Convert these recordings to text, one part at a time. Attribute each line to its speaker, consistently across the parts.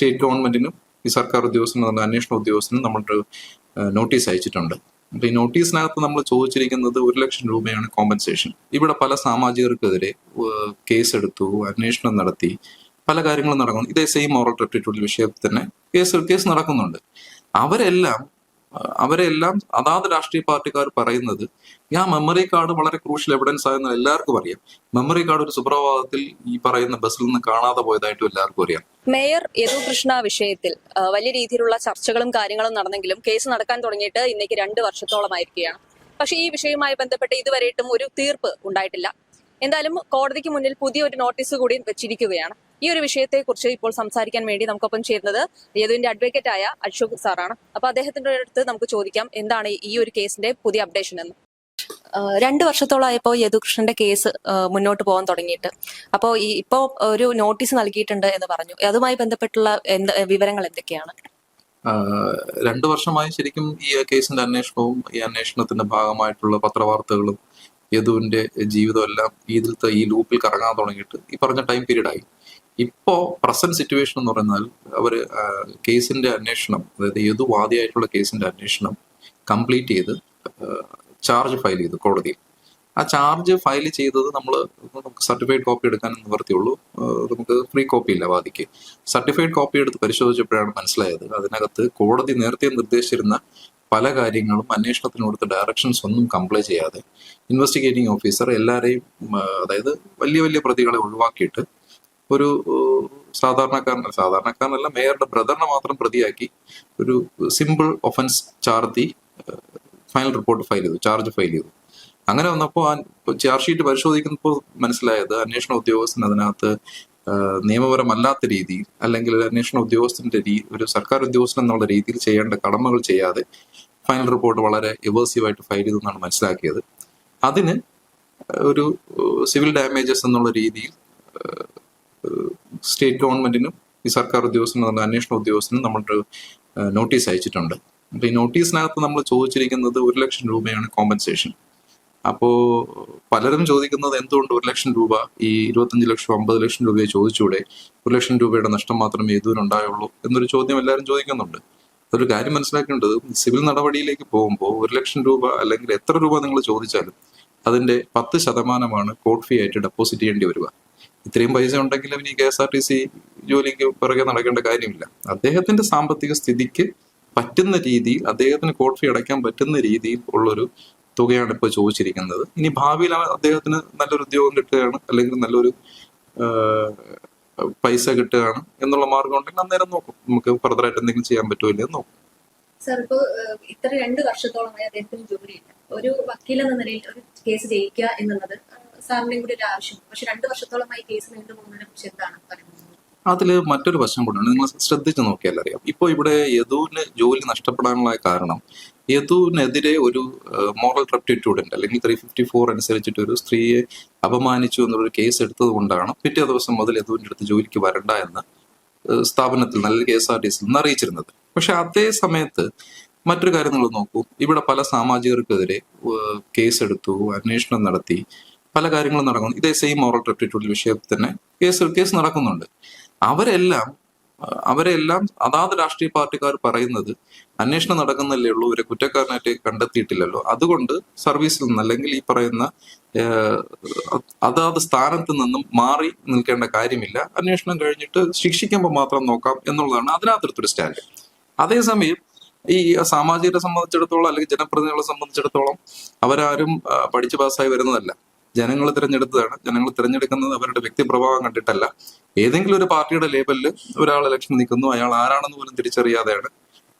Speaker 1: State ഗവൺമെന്റിനും ഈ സർക്കാർ ഉദ്യോഗസ്ഥനും അന്വേഷണ ഉദ്യോഗസ്ഥനും നമ്മളൊരു നോട്ടീസ് അയച്ചിട്ടുണ്ട്. അപ്പൊ ഈ നോട്ടീസിനകത്ത് നമ്മൾ ചോദിച്ചിരിക്കുന്നത് 1 ലക്ഷം രൂപയാണ് കോമ്പൻസേഷൻ. ഇവിടെ പല സാമാജികർക്കെതിരെ കേസെടുത്തു, അന്വേഷണം നടത്തി, പല കാര്യങ്ങളും നടക്കുന്നു. ഇതേ സെയിം മോറൽ റെപ്റ്റിറ്റ്യൂഡ് വിഷയത്തിൽ തന്നെ കേസ് നടക്കുന്നുണ്ട്. അവരെല്ലാം അതാത് രാഷ്ട്രീയ പാർട്ടിക്കാർ പറയുന്നത് ആ മെമ്മറി കാർഡ് വളരെ ക്രൂഷ്യൽ എവിഡൻസ് ആയെന്ന് എല്ലാവർക്കും അറിയാം. മെമ്മറി കാർഡ് ഒരു സുപ്രഭാതത്തിൽ ഈ പറയുന്ന ബസ്സിൽ നിന്ന് കാണാതെ പോയതായിട്ടും എല്ലാവർക്കും അറിയാം.
Speaker 2: മേയർ യദു കൃഷ്ണ വിഷയത്തിൽ വലിയ രീതിയിലുള്ള ചർച്ചകളും കാര്യങ്ങളും നടന്നെങ്കിലും കേസ് നടക്കാൻ തുടങ്ങിയിട്ട് ഇന്നേക്ക് 2 വർഷത്തോളമായിരിക്കുകയാണ്. പക്ഷേ ഈ വിഷയവുമായി ബന്ധപ്പെട്ട് ഇതുവരെയായിട്ടും ഒരു തീർപ്പ് ഉണ്ടായിട്ടില്ല. എന്തായാലും കോടതിക്ക് മുന്നിൽ പുതിയൊരു നോട്ടീസ് കൂടി വെച്ചിരിക്കുകയാണ്. ഈ ഒരു വിഷയത്തെക്കുറിച്ച് ഇപ്പോൾ സംസാരിക്കാൻ വേണ്ടി നമുക്കൊപ്പം ചേരുന്നത് യദുവിന്റെ അഡ്വക്കേറ്റ് ആയ അശോക് സാറാണ്. അപ്പൊ അദ്ദേഹത്തിന്റെ അടുത്ത് നമുക്ക് ചോദിക്കാം എന്താണ് ഈ ഒരു കേസിന്റെ പുതിയ അപ്ഡേഷൻ എന്ന്. 2 വർഷത്തോളമായപ്പോൾ യദുകൃഷ്ണന്റെ കേസ് മുന്നോട്ട് പോകാൻ തുടങ്ങിയിട്ട് അപ്പോൾ ഇപ്പോ ഒരു നോട്ടീസ് നൽകിയിട്ടുണ്ട് എന്ന് പറഞ്ഞു. അതുമായി ബന്ധപ്പെട്ടുള്ള വിവരങ്ങൾ എന്തൊക്കെയാണ്?
Speaker 1: 2 വർഷമായി ശരിക്കും ഈ കേസിന്റെ അന്വേഷണവും ഈ അന്വേഷണത്തിന്റെ ഭാഗമായിട്ടുള്ള പത്രവാർത്തകളും യദുവിന്റെ ജീവിതം എല്ലാം ഈ ലൂപ്പിൽ കറങ്ങാൻ തുടങ്ങിയിട്ട് ഈ പറഞ്ഞ ടൈം പീരീഡായി. ഇപ്പോ പ്രസന്റ് സിറ്റുവേഷൻ എന്ന് പറഞ്ഞാൽ അവര് കേസിന്റെ അന്വേഷണം, അതായത് യദു വാദിയായിട്ടുള്ള കേസിന്റെ അന്വേഷണം കംപ്ലീറ്റ് ചെയ്ത് ചാർജ് ഫയൽ ചെയ്തു കോടതിയിൽ. ആ ചാർജ് ഫയൽ ചെയ്തത് നമുക്ക് സർട്ടിഫൈഡ് കോപ്പി എടുക്കാൻ നിവർത്തിയുള്ളൂ. നമുക്ക് ഫ്രീ കോപ്പി ഇല്ല വാദിക്ക്. സർട്ടിഫൈഡ് കോപ്പി എടുത്ത് പരിശോധിച്ചപ്പോഴാണ് മനസ്സിലായത് അതിനകത്ത് കോടതി നേരത്തെ നിർദ്ദേശിച്ചിരുന്ന പല കാര്യങ്ങളും അന്വേഷണത്തിന് കൊടുത്ത ഡയറക്ഷൻസ് ഒന്നും കംപ്ലൈ ചെയ്യാതെ ഇൻവെസ്റ്റിഗേറ്റിംഗ് ഓഫീസർ എല്ലാവരെയും, അതായത് വലിയ വലിയ പ്രതികളെ ഒഴിവാക്കിയിട്ട് ഒരു സാധാരണക്കാരനല്ല മേയറുടെ ബ്രദറിനെ മാത്രം പ്രതിയാക്കി ഒരു സിമ്പിൾ ഒഫൻസ് ചാർത്തി ഫൈനൽ റിപ്പോർട്ട് ഫയൽ ചെയ്തു, ചാർജ് ഫയൽ ചെയ്തു. അങ്ങനെ വന്നപ്പോൾ ചാർജ് ഷീറ്റ് പരിശോധിക്കുന്നപ്പോൾ മനസ്സിലായത് അന്വേഷണ ഉദ്യോഗസ്ഥൻ അതിനകത്ത് നിയമപരമല്ലാത്ത രീതിയിൽ, അല്ലെങ്കിൽ അന്വേഷണ ഉദ്യോഗസ്ഥന്റെ ഒരു സർക്കാർ ഉദ്യോഗസ്ഥൻ എന്നുള്ള രീതിയിൽ ചെയ്യേണ്ട കടമകൾ ചെയ്യാതെ ഫൈനൽ റിപ്പോർട്ട് വളരെ എവേഴ്സീവായിട്ട് ഫയൽ ചെയ്തു എന്നാണ് മനസ്സിലാക്കിയത്. അതിന് ഒരു സിവിൽ ഡാമേജസ് എന്നുള്ള രീതിയിൽ സ്റ്റേറ്റ് ഗവൺമെന്റിനും ഈ സർക്കാർ ഉദ്യോഗസ്ഥനും അന്വേഷണ ഉദ്യോഗസ്ഥനും നമ്മളൊരു നോട്ടീസ് അയച്ചിട്ടുണ്ട്. അപ്പൊ ഈ നോട്ടീസിനകത്ത് നമ്മൾ ചോദിച്ചിരിക്കുന്നത് 1 ലക്ഷം രൂപയാണ് കോമ്പൻസേഷൻ. അപ്പോ പലരും ചോദിക്കുന്നത് എന്തുകൊണ്ട് 1 ലക്ഷം രൂപ, ഈ 25 ലക്ഷം 50 ലക്ഷം രൂപയെ ചോദിച്ചൂടെ, 1 ലക്ഷം രൂപയുടെ നഷ്ടം മാത്രമേ യദുവിനുണ്ടായുള്ളൂ എന്നൊരു ചോദ്യം എല്ലാവരും ചോദിക്കുന്നുണ്ട്. അതൊരു കാര്യം മനസ്സിലാക്കേണ്ടത്, സിവിൽ നടപടിയിലേക്ക് പോകുമ്പോൾ 1 ലക്ഷം രൂപ അല്ലെങ്കിൽ എത്ര രൂപ നിങ്ങൾ ചോദിച്ചാലും അതിന്റെ 10% കോർട്ട് ഫീ ആയിട്ട് ഡെപ്പോസിറ്റ് ചെയ്യേണ്ടി വരിക. ഇത്രയും പൈസ ഉണ്ടെങ്കിലും ഇനി KSRTC ജോലിക്ക് പിറകെ നടക്കേണ്ട കാര്യമില്ല. അദ്ദേഹത്തിന്റെ സാമ്പത്തിക സ്ഥിതിക്ക് പറ്റുന്ന രീതിയിൽ, അദ്ദേഹത്തിന് കോർട്ട് ഫീ അടയ്ക്കാൻ പറ്റുന്ന രീതിയിൽ ഉള്ളൊരു തുകയാണ് ഇപ്പോൾ ചോദിച്ചിരിക്കുന്നത്. ഇനി ഭാവിയിൽ അദ്ദേഹത്തിന് നല്ലൊരു ഉദ്യോഗം കിട്ടുകയാണ്, അല്ലെങ്കിൽ നല്ലൊരു പൈസ കിട്ടുകയാണ് എന്നുള്ള മാർഗം ഉണ്ടെങ്കിൽ അന്നേരം നോക്കും നമുക്ക് ഫർദറായിട്ട് എന്തെങ്കിലും ചെയ്യാൻ പറ്റുമോ ഇല്ലെന്ന് നോക്കും.
Speaker 2: സാർ, ഇപ്പൊ ഇത്ര 2 വർഷത്തോളമായി അദ്ദേഹത്തിന് ജോലിയില്ല. ഒരു വക്കീലെന്ന നിലയിൽ ഒരു കേസ് ജയിക്കുക എന്നുള്ളത് സാറിന്റെയും കൂടി ഒരു ആവശ്യം. പക്ഷെ 2 വർഷത്തോളമായി കേസ് നീണ്ടുപോകുന്നതിനെ കുറിച്ച് എന്താണ് പറയുന്നത്?
Speaker 1: അതില് മറ്റൊരു വശം കൂടാണ്. നിങ്ങൾ ശ്രദ്ധിച്ചു നോക്കിയാൽ അറിയാം. ഇപ്പോൾ ഇവിടെ യദുവിന് ജോലി നഷ്ടപ്പെടാനുള്ള കാരണം യദുവിനെതിരെ ഒരു മോറൽ റെപ്റ്റിറ്റ്യൂഡിന്റെ അല്ലെങ്കിൽ 354 അനുസരിച്ചിട്ട് ഒരു സ്ത്രീയെ അപമാനിച്ചു എന്നൊരു കേസ് എടുത്തത് കൊണ്ടാണ് പിറ്റേ ദിവസം മുതൽ യദുവിന്റെ അടുത്ത് ജോലിക്ക് വരണ്ട എന്ന് സ്ഥാപനത്തിൽ നല്ല KSRTC നിന്ന് അറിയിച്ചിരുന്നത്. പക്ഷെ അതേ സമയത്ത് മറ്റൊരു കാര്യം നിങ്ങൾ നോക്കൂ, ഇവിടെ പല സാമാജികർക്കെതിരെ കേസെടുത്തു, അന്വേഷണം നടത്തി, പല കാര്യങ്ങളും നടക്കുന്നു. ഇതേ സെയിം മോറൽ റെപ്റ്റിറ്റ്യൂഡ് വിഷയത്തിൽ തന്നെ കേസ് നടക്കുന്നുണ്ട്. അവരെല്ലാം അതാത് രാഷ്ട്രീയ പാർട്ടിക്കാർ പറയുന്നത് അന്വേഷണം നടക്കുന്നല്ലേ ഉള്ളൂ, ഇവരെ കുറ്റക്കാരനായിട്ട് കണ്ടെത്തിയിട്ടില്ലല്ലോ, അതുകൊണ്ട് സർവീസിൽ നിന്ന് അല്ലെങ്കിൽ ഈ പറയുന്ന അതാത് സ്ഥാനത്ത് നിന്നും മാറി നിൽക്കേണ്ട കാര്യമില്ല, അന്വേഷണം കഴിഞ്ഞിട്ട് ശിക്ഷിക്കുമ്പോൾ മാത്രം നോക്കാം എന്നുള്ളതാണ് അതിനകത്തൊരു സ്റ്റാൻഡ്. അതേസമയം ഈ സാമാജികരെ സംബന്ധിച്ചിടത്തോളം അല്ലെങ്കിൽ ജനപ്രതിനിധികളെ സംബന്ധിച്ചിടത്തോളം അവരാരും പഠിച്ചു പാസ്സായി വരുന്നതല്ല, ജനങ്ങൾ തിരഞ്ഞെടുത്തതാണ്. ജനങ്ങൾ തിരഞ്ഞെടുക്കുന്നത് അവരുടെ വ്യക്തിപ്രഭാവം കണ്ടിട്ടല്ല. ഏതെങ്കിലും ഒരു പാർട്ടിയുടെ ലേബലിൽ ഒരാൾ ഇലക്ഷൻ നിൽക്കുന്നു, അയാൾ ആരാണെന്ന് പോലും തിരിച്ചറിയാതെയാണ്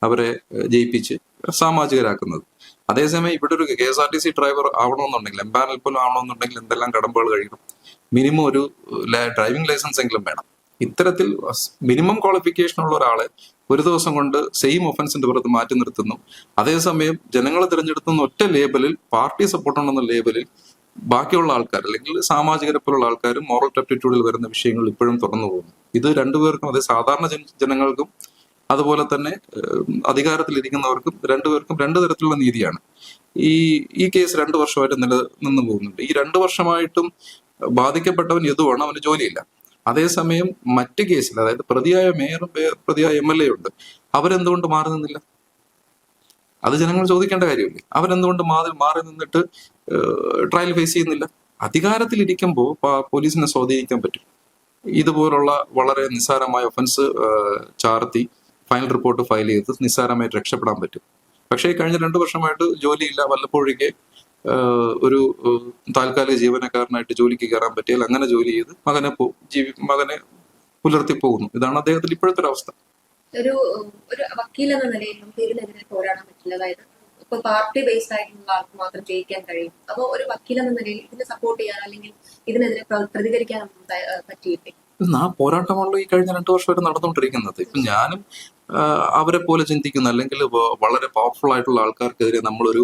Speaker 1: അവരെ ജയിപ്പിച്ച് സാമാജികരാക്കുന്നത്. അതേസമയം ഇവിടെ ഒരു KSRTC ഡ്രൈവർ ആവണമെന്നുണ്ടെങ്കിൽ, എംപാനൽ പോലും ആവണമെന്നുണ്ടെങ്കിൽ എന്തെല്ലാം കടമ്പകൾ കഴിയണം. മിനിമം ഒരു ഡ്രൈവിംഗ് ലൈസൻസ് എങ്കിലും വേണം. ഇത്തരത്തിൽ മിനിമം ക്വാളിഫിക്കേഷൻ ഉള്ള ഒരാളെ ഒരു ദിവസം കൊണ്ട് സെയിം ഒഫൻസിന്റെ പുറത്ത് മാറ്റി നിർത്തുന്നു. അതേസമയം ജനങ്ങൾ തിരഞ്ഞെടുത്തുന്ന ഒറ്റ ലേബലിൽ, പാർട്ടി സപ്പോർട്ട് ഉണ്ടെന്ന ലേബലിൽ ബാക്കിയുള്ള ആൾക്കാർ അല്ലെങ്കിൽ സാമാജികരെ പോലുള്ള ആൾക്കാരും മോറൽ റെപ്റ്റിറ്റ്യൂഡിൽ വരുന്ന വിഷയങ്ങൾ ഇപ്പോഴും തുറന്നു പോകുന്നു. ഇത് രണ്ടുപേർക്കും, അത് സാധാരണ ജനങ്ങൾക്കും അതുപോലെ തന്നെ അധികാരത്തിലിരിക്കുന്നവർക്കും രണ്ടുപേർക്കും 2 തരത്തിലുള്ള നീതിയാണ്. ഈ കേസ് 2 വർഷമായിട്ട് നിലനിന്ന് പോകുന്നുണ്ട്. ഈ 2 വർഷമായിട്ടും ബാധിക്കപ്പെട്ടവൻ യദുവാണ്, അവന് ജോലിയില്ല. അതേസമയം മറ്റ് കേസിൽ, അതായത് പ്രതിയായ മേയറും പ്രതിയായ MLA ഉണ്ട്, അവരെന്തുകൊണ്ട് മാറി നിന്നില്ല? അത് ജനങ്ങൾ ചോദിക്കേണ്ട കാര്യമില്ലേ? അവരെന്തുകൊണ്ട് മാറി നിന്നിട്ട് ട്രയൽ ഫേസ് ചെയ്യുന്നില്ല? അധികാരത്തിലിരിക്കുമ്പോൾ പോലീസിനെ സ്വാധീനിക്കാൻ പറ്റും. ഇതുപോലുള്ള വളരെ നിസ്സാരമായ ഒഫൻസ് ചാർത്തി ഫൈനൽ റിപ്പോർട്ട് ഫയൽ ചെയ്ത് നിസ്സാരമായിട്ട് രക്ഷപ്പെടാൻ പറ്റും. പക്ഷേ കഴിഞ്ഞ 2 വർഷമായിട്ട് ജോലിയില്ല, വല്ലപ്പോഴേക്ക് ഒരു താൽക്കാലിക ജീവനക്കാരനായിട്ട് ജോലിക്ക് കയറാൻ പറ്റിയാൽ അങ്ങനെ ജോലി ചെയ്ത് മകനെ പുലർത്തി പോകുന്നു. ഇതാണ് അദ്ദേഹത്തിന്റെ ഇപ്പോഴത്തെ ഒരു അവസ്ഥ.
Speaker 3: ഒരു ഒരു വക്കീൽ എന്ന നിലയിൽ നമുക്ക് ഇതിനെതിരെ പോരാടാൻ പറ്റില്ല. അതായത് ഇപ്പൊ പാർട്ടി ബേസ്ഡ് ആയിട്ടുള്ള ആൾക്ക് മാത്രം ജയിക്കാൻ കഴിയും. അപ്പോൾ ഒരു വക്കീൽ എന്ന നിലയിൽ ഇതിനെ സപ്പോർട്ട് ചെയ്യാൻ അല്ലെങ്കിൽ ഇതിനെതിരെ പ്രതികരിക്കാൻ പറ്റിയില്ലേ?
Speaker 1: പോരാട്ടമാണല്ലോ ഈ കഴിഞ്ഞ 2 വർഷം വരെ നടന്നുകൊണ്ടിരിക്കുന്നത്. ഇപ്പൊ ഞാനും അവരെ പോലെ ചിന്തിക്കുന്ന, അല്ലെങ്കിൽ വളരെ പവർഫുൾ ആയിട്ടുള്ള ആൾക്കാർക്കെതിരെ നമ്മളൊരു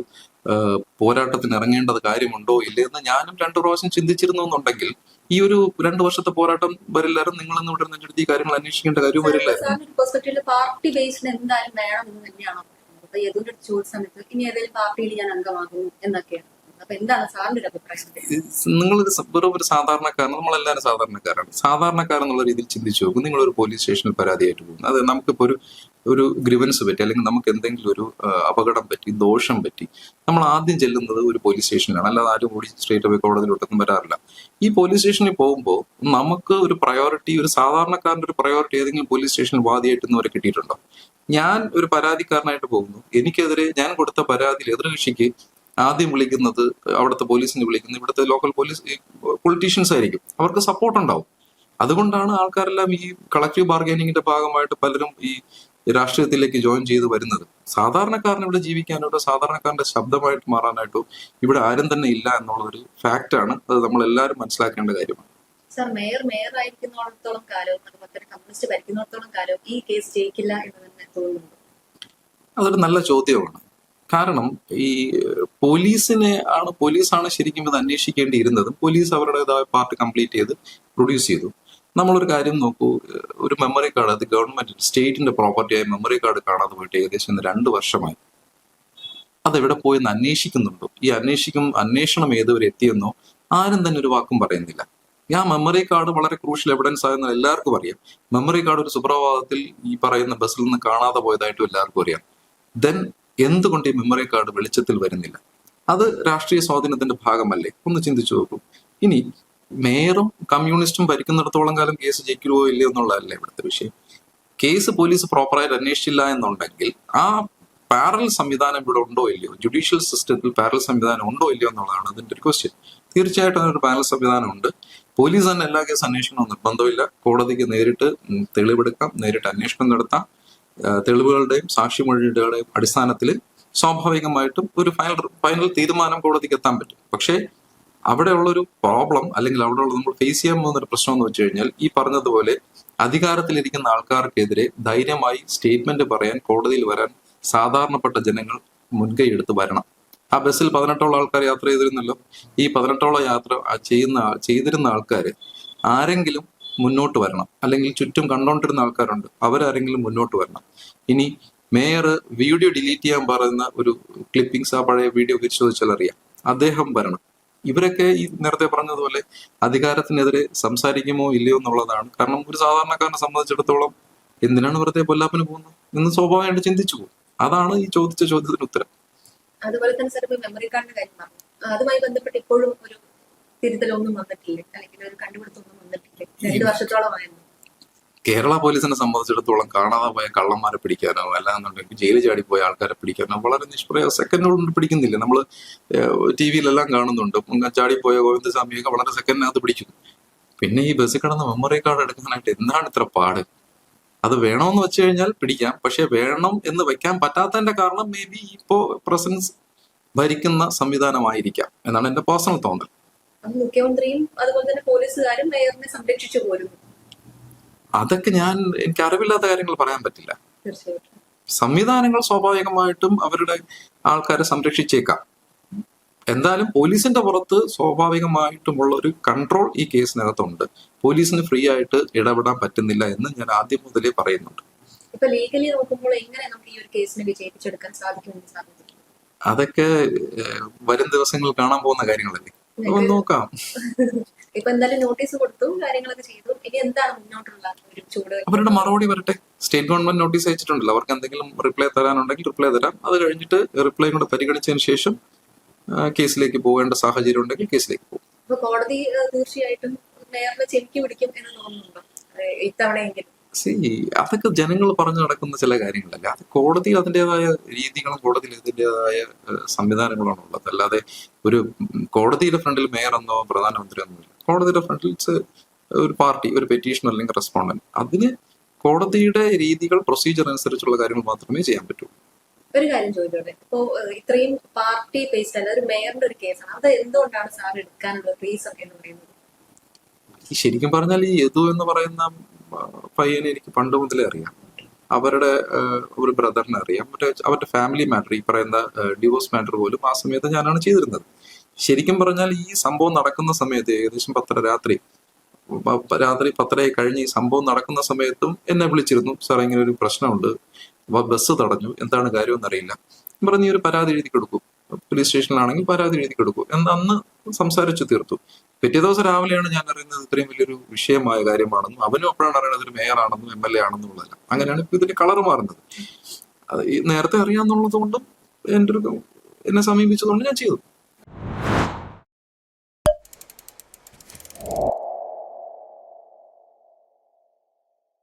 Speaker 1: പോരാട്ടത്തിന് ഇറങ്ങേണ്ടത് കാര്യമുണ്ടോ ഇല്ലേ എന്ന് ഞാനും 2 പ്രാവശ്യം ചിന്തിച്ചിരുന്നു എന്നുണ്ടെങ്കിൽ ഈ ഒരു 2 വർഷത്തെ പോരാട്ടം വരില്ലായിരുന്നു. നിങ്ങളെന്ന് ഇവിടെ നിന്നെടുത്ത് ഈ കാര്യങ്ങൾ അന്വേഷിക്കേണ്ട കാര്യം വരില്ലായിരുന്നു.
Speaker 3: പാർട്ടി ബേസിന് എന്തായാലും വേണം എന്ന് തന്നെയാണോ? അപ്പൊ യദുവിന്റെ ചോദിച്ച സമയത്ത് ഇനി ഏതെങ്കിലും പാർട്ടിയിൽ ഞാൻ അംഗമാകുന്നു എന്നൊക്കെയാണ്. അപ്പൊ എന്താണ് സാറിന്റെ ഒരു അഭിപ്രായം?
Speaker 1: നിങ്ങൾ വെറും ഒരു സാധാരണക്കാരൻ, നമ്മളെല്ലാവരും സാധാരണക്കാരാണ്. സാധാരണക്കാരെന്നുള്ള രീതിയിൽ ചിന്തിച്ചു നോക്കും. നിങ്ങളൊരു പോലീസ് സ്റ്റേഷനിൽ പരാതിയായിട്ട് പോകുന്നു. അത് നമുക്കിപ്പോ ഒരു ഗ്രിവൻസ് പറ്റി, അല്ലെങ്കിൽ നമുക്ക് എന്തെങ്കിലും ഒരു അപകടം പറ്റി, ദോഷം പറ്റി, നമ്മൾ ആദ്യം ചെല്ലുന്നത് ഒരു പോലീസ് സ്റ്റേഷനിലാണ്. അല്ലാതെ ആരും കൂടി സ്ട്രേറ്റ് പോയി കോടതിയിലോട്ടൊന്നും വരാറില്ല. ഈ പോലീസ് സ്റ്റേഷനിൽ പോകുമ്പോൾ നമുക്ക് ഒരു പ്രയോറിറ്റി, ഒരു സാധാരണക്കാരന്റെ ഒരു പ്രയോറിറ്റി ഏതെങ്കിലും പോലീസ് സ്റ്റേഷനിൽ വാദിയായിട്ട് ഇന്നുവരെ കിട്ടിയിട്ടുണ്ടോ? ഞാൻ ഒരു പരാതിക്കാരനായിട്ട് പോകുന്നു, എനിക്കെതിരെ ഞാൻ കൊടുത്ത പരാതിയിൽ എതിർകക്ഷിക്ക് ആദ്യം വിളിക്കുന്നത്, അവിടുത്തെ പോലീസിനെ വിളിക്കുന്നത് ഇവിടുത്തെ ലോക്കൽ പൊളിറ്റീഷ്യൻസ് ആയിരിക്കും. അവർക്ക് സപ്പോർട്ട് ഉണ്ടാവും. അതുകൊണ്ടാണ് ആൾക്കാരെല്ലാം ഈ കളക്റ്റീവ് ബാർഗൈനിങ്ങിന്റെ ഭാഗമായിട്ട് പലരും ഈ രാഷ്ട്രീയത്തിലേക്ക് ജോയിൻ ചെയ്ത് വരുന്നത്. സാധാരണക്കാരന് ഇവിടെ ജീവിക്കാനോ, സാധാരണക്കാരന്റെ ശബ്ദമായിട്ട് മാറാനായിട്ടോ ഇവിടെ ആരും തന്നെ ഇല്ല എന്നുള്ളൊരു ഫാക്റ്റാണ്. അത് നമ്മൾ എല്ലാവരും മനസ്സിലാക്കേണ്ട കാര്യമാണ്.
Speaker 3: സർ, മേയർ ആയിരിക്കുന്നിടത്തോളം കാലവും അതുപോലെ കമ്മ്യൂണിസ്റ്റ് ഭരിക്കുന്നിടത്തോളം കാലവും ഈ കേസ് ജയിക്കില്ല എന്ന് തന്നെ തോന്നുന്നു.
Speaker 1: അതൊരു നല്ല ചോദ്യമാണ്. കാരണം ഈ പോലീസാണ് ശരിക്കും ഇത് അന്വേഷിക്കേണ്ടിയിരുന്നതും. പോലീസ് അവരുടേതായ പാർട്ട് കംപ്ലീറ്റ് ചെയ്ത് പ്രൊഡ്യൂസ് ചെയ്തു. നമ്മളൊരു കാര്യം നോക്കൂ, ഒരു മെമ്മറി കാർഡ്, അത് ഗവൺമെന്റ് സ്റ്റേറ്റിന്റെ പ്രോപ്പർട്ടിയായ മെമ്മറി കാർഡ് കാണാതെ പോയിട്ട് ഏകദേശം 2 വർഷമായി. അതെവിടെ പോയെന്ന് അന്വേഷിക്കുന്നുണ്ടോ? ഈ അന്വേഷണം ഏതുവരെ എത്തിയെന്നോ ആരും തന്നെ ഒരു വാക്കും പറയുന്നില്ല. ആ മെമ്മറി കാർഡ് വളരെ ക്രൂഷ്യൽ എവിഡൻസ് ആയെന്ന് എല്ലാവർക്കും അറിയാം. മെമ്മറി കാർഡ് ഒരു സുപ്രഭാതത്തിൽ ഈ പറയുന്ന ബസ്സിൽ നിന്ന് കാണാതെ പോയതായിട്ടും എല്ലാവർക്കും അറിയാം. ദെൻ എന്തുകൊണ്ട് ഈ മെമ്മറി കാർഡ് വെളിച്ചത്തിൽ വരുന്നില്ല? അത് രാഷ്ട്രീയ സ്വാധീനത്തിന്റെ ഭാഗമല്ലേ? ഒന്ന് ചിന്തിച്ചു നോക്കൂ. ഇനി മേയറും കമ്മ്യൂണിസ്റ്റും ഭരിക്കുന്നിടത്തോളം കാലം കേസ് ജയിക്കുമോ ഇല്ലയോ എന്നുള്ളതല്ല ഇവിടുത്തെ വിഷയം. കേസ് പോലീസ് പ്രോപ്പറായിട്ട് അന്വേഷിച്ചില്ല എന്നുണ്ടെങ്കിൽ ആ പാരലൽ സംവിധാനം ഇവിടെ ഉണ്ടോ ഇല്ലയോ, ജുഡീഷ്യൽ സിസ്റ്റത്തിൽ പാരലൽ സംവിധാനം ഉണ്ടോ ഇല്ലയോ എന്നുള്ളതാണ് അതിന്റെ ഒരു ക്വസ്റ്റ്യൻ. തീർച്ചയായിട്ടും അതിനൊരു പാരലൽ സംവിധാനം ഉണ്ട്. പോലീസ് തന്നെ എല്ലാ കേസ് അന്വേഷണവും നിർബന്ധമില്ല. കോടതിക്ക് നേരിട്ട് തെളിവെടുക്കാം, നേരിട്ട് അന്വേഷണം നടത്താം. തെളിവുകളുടെയും സാക്ഷിമൊഴിയുടെയും അടിസ്ഥാനത്തിൽ സ്വാഭാവികമായിട്ടും ഒരു ഫൈനൽ തീരുമാനം കോടതിക്ക് എത്താൻ പറ്റും. പക്ഷേ അവിടെയുള്ളൊരു പ്രോബ്ലം, അല്ലെങ്കിൽ അവിടെയുള്ള നമ്മൾ ഫേസ് ചെയ്യാൻ പോകുന്ന ഒരു പ്രശ്നം എന്ന് വെച്ച് കഴിഞ്ഞാൽ, ഈ പറഞ്ഞതുപോലെ അധികാരത്തിലിരിക്കുന്ന ആൾക്കാർക്കെതിരെ ധൈര്യമായി സ്റ്റേറ്റ്മെന്റ് പറയാൻ, കോടതിയിൽ വരാൻ സാധാരണപ്പെട്ട ജനങ്ങൾ മുൻകൈ എടുത്ത് വരണം. ആ ബസ്സിൽ 18ഓളം ആൾക്കാർ യാത്ര ചെയ്തിരുന്നല്ലോ. ഈ 18ഓളം യാത്ര ചെയ്തിരുന്ന ആൾക്കാർ ആരെങ്കിലും മുന്നോട്ട് വരണം. അല്ലെങ്കിൽ ചുറ്റും കണ്ടോണ്ടിരുന്ന ആൾക്കാരുണ്ട്, അവരാരെങ്കിലും മുന്നോട്ട് വരണം. ഇനി മേയർ വീഡിയോ ഡിലീറ്റ് ചെയ്യാൻ പറയുന്ന ഒരു ക്ലിപ്പിംഗ്സ്, ആ പഴയ വീഡിയോ പരിശോധിച്ചാൽ അറിയാം, അദ്ദേഹം വരണം. ഇവരൊക്കെ ഈ നേരത്തെ പറഞ്ഞതുപോലെ അധികാരത്തിനെതിരെ സംസാരിക്കുമോ ഇല്ലയോ എന്നുള്ളതാണ്. കാരണം ഒരു സാധാരണക്കാരനെ സംബന്ധിച്ചിടത്തോളം എന്തിനാണ് വെറുതെ പൊല്ലാപ്പിന് പോകുന്നത് എന്ന് സ്വാഭാവികമായിട്ട് ചിന്തിച്ചു പോകും. അതാണ് ഈ ചോദിച്ച ചോദ്യത്തിന് ഉത്തരം.
Speaker 3: അതുപോലെ തന്നെ സാർ, മെമ്മറി കാർഡിന്റെ കാര്യം പറഞ്ഞു. അതുമായി ബന്ധപ്പെട്ട് ഇപ്പോഴും ഒരു തിരുത്തലൊന്നും വന്നിട്ടില്ല, അല്ലെങ്കിൽ ഒരു കണ്ടുപിടുത്തമൊന്നും വന്നിട്ടില്ല. 2 വർഷത്തോളമായിരുന്നു. കേരള
Speaker 1: പോലീസിനെ സംബന്ധിച്ചിടത്തോളം കാണാതെ പോയ കള്ളന്മാരെ പിടിക്കാനോ അല്ലാന്നുണ്ടെങ്കിൽ ജയിലിൽ ചാടിപ്പോയ ആൾക്കാരെ പിടിക്കാനോ വളരെ നിഷ്പ്രയ സെക്കൻഡുകൊണ്ട് പിടിക്കുന്നില്ല. നമ്മൾ TV-യിലെല്ലാം കാണുന്നുണ്ട്, ചാടിപ്പോയ ഗോവിന്ദസ്വാമിയൊക്കെ വളരെ സെക്കൻഡിനകത്ത് പിടിക്കും. പിന്നെ ഈ ബസ്സിൽ കിടന്ന മെമ്മറി കാർഡ് എടുക്കാനായിട്ട് എന്താണ് ഇത്ര പാട്? അത് വേണമെന്ന് വെച്ച് കഴിഞ്ഞാൽ പിടിക്കാം. പക്ഷെ വേണം എന്ന് വെക്കാൻ പറ്റാത്തതിന്റെ കാരണം മേ ബി ഇപ്പോ പ്രസൻസ് ഭരിക്കുന്ന സംവിധാനമായിരിക്കാം എന്നാണ് എന്റെ പേഴ്സണൽ തോന്നൽ.
Speaker 3: മുഖ്യമന്ത്രിയും അതുപോലെ തന്നെ പോലീസുകാരും മേയറിനെ സംരക്ഷിച്ചു പോരുന്നു.
Speaker 1: അതൊക്കെ എനിക്ക് അറിവില്ലാത്ത കാര്യങ്ങൾ പറയാൻ പറ്റില്ല.
Speaker 3: തീർച്ചയായിട്ടും
Speaker 1: സംവിധാനങ്ങൾ സ്വാഭാവികമായിട്ടും അവരുടെ ആൾക്കാരെ സംരക്ഷിച്ചേക്കാം. എന്തായാലും പോലീസിന്റെ പുറത്ത് സ്വാഭാവികമായിട്ടുമുള്ള ഒരു കൺട്രോൾ ഈ കേസിനകത്തുണ്ട്. പോലീസിന് ഫ്രീ ആയിട്ട് ഇടപെടാൻ പറ്റുന്നില്ല എന്ന് ഞാൻ ആദ്യം മുതലേ പറയുന്നുണ്ട്.
Speaker 3: ഇപ്പൊ ലീഗലി നോക്കുമ്പോൾ എങ്ങനെ നമുക്ക് ഈ ഒരു കേസിനെ വിജയിപ്പിച്ചെടുക്കാൻ സാധിക്കുമെന്ന് സാധിക്കും?
Speaker 1: അതൊക്കെ വരും ദിവസങ്ങളിൽ കാണാൻ പോകുന്ന കാര്യങ്ങളല്ലേ. അപ്പൊ നോക്കാം.
Speaker 3: ഇപ്പൊ എന്തായാലും നോട്ടീസ് കൊടുത്തു, കാര്യങ്ങളൊക്കെ ചെയ്തു. ഇനി എന്താണ് മുന്നോട്ടുള്ള ഒരു ചൂട്?
Speaker 1: അവരുടെ മറുപടി വരട്ടെ. സ്റ്റേറ്റ് ഗവൺമെന്റ് നോട്ടീസ് അയച്ചിട്ടുണ്ടല്ലോ, അവർക്ക് എന്തെങ്കിലും റിപ്ലൈ തരാനുണ്ടെങ്കിൽ റിപ്ലൈ തരാം. അത് കഴിഞ്ഞിട്ട് റിപ്ലൈ കൂടെ പരിഗണിച്ചതിന് ശേഷം കേസിലേക്ക് പോകേണ്ട സാഹചര്യം ഉണ്ടെങ്കിൽ കേസിലേക്ക് പോകും.
Speaker 3: അപ്പൊ കോടതി തീർച്ചയായിട്ടും മേയറിനെ ചെവിക്ക് പിടിക്കും എന്ന് തോന്നുന്നുണ്ടോ ഇത്തവണയെങ്കിലും?
Speaker 1: അതൊക്കെ ജനങ്ങൾ പറഞ്ഞു നടക്കുന്ന ചില കാര്യങ്ങളല്ല. അത് കോടതി അതിൻ്റെതായ രീതികളും കോടതിയിൽ അതിൻ്റെതായ സംവിധാനങ്ങളാണ് ഉള്ളത്. അല്ലാതെ ഒരു കോടതിയുടെ ഫ്രണ്ടിൽ മേയർ എന്നോ പ്രധാനമന്ത്രി എന്നോ ഇല്ല. കോടതിയുടെ ഫ്രണ്ടിൽ ഒരു പാർട്ടി, ഒരു പെറ്റീഷൻ അല്ലെങ്കിൽ റെസ്പോണ്ടന്റ്, അതിന് കോടതിയുടെ രീതികൾ, പ്രൊസീജിയർ അനുസരിച്ചുള്ള കാര്യങ്ങൾ മാത്രമേ ചെയ്യാൻ പറ്റൂ.
Speaker 3: ഒരു കാര്യം ചോദിച്ചോട്ടെ, ഇപ്പോ ഇത്രയും പാർട്ടി ബേസ്ഡ് അല്ല, ഒരു മേയറിന്റെ ഒരു കേസാണ്, അത് എന്തുകൊണ്ടാണ് സാർ എടുക്കാനുള്ള റീസൺ എന്ന് പറയുന്നത്?
Speaker 1: ശരിക്കും പറഞ്ഞാൽ ഈ യദു എന്ന് പറയുന്ന പയ്യനെ എനിക്ക് പണ്ട് മുതലേ അറിയാം. അവരുടെ ഒരു ബ്രദറിനെ അറിയാം. മറ്റേ അവരുടെ ഫാമിലി മാറ്റർ, ഈ പറയുന്ന ഡിവോഴ്സ് മാറ്റർ പോലും ആ സമയത്ത് ഞാനാണ് ചെയ്തിരുന്നത്. ശരിക്കും പറഞ്ഞാൽ ഈ സംഭവം നടക്കുന്ന സമയത്ത് ഏകദേശം 10 രാത്രി 10 കഴിഞ്ഞ് ഈ സംഭവം നടക്കുന്ന സമയത്തും എന്നെ വിളിച്ചിരുന്നു. സാർ ഇങ്ങനെ ഒരു പ്രശ്നമുണ്ട്, ബസ് തടഞ്ഞു, എന്താണ് കാര്യമെന്ന് അറിയില്ല. പറഞ്ഞ് നീ ഒരു പരാതി എഴുതി കൊടുക്കൂ, പോലീസ് സ്റ്റേഷനിലാണെങ്കിൽ പരാതി എഴുതി കൊടുക്കൂ എന്ന് അന്ന് സംസാരിച്ചു തീർത്തു. പിറ്റേ ദിവസം രാവിലെയാണ് ഞാൻ അറിയുന്നത് ഇത്രയും വലിയൊരു വിഷയമായ കാര്യമാണെന്നും അവനും അപ്പോഴാണ് അറിയുന്നത് ഒരു മേയർ ആണെന്നും MLA ആണെന്നും ഉള്ളതല്ല. അങ്ങനെയാണ് ഇപ്പൊ ഇതിന്റെ കളർ മാറുന്നത്. അത് നേരത്തെ അറിയാന്നുള്ളത് കൊണ്ടും എന്നെ സമീപിച്ചതുകൊണ്ട് ഞാൻ ചെയ്തു.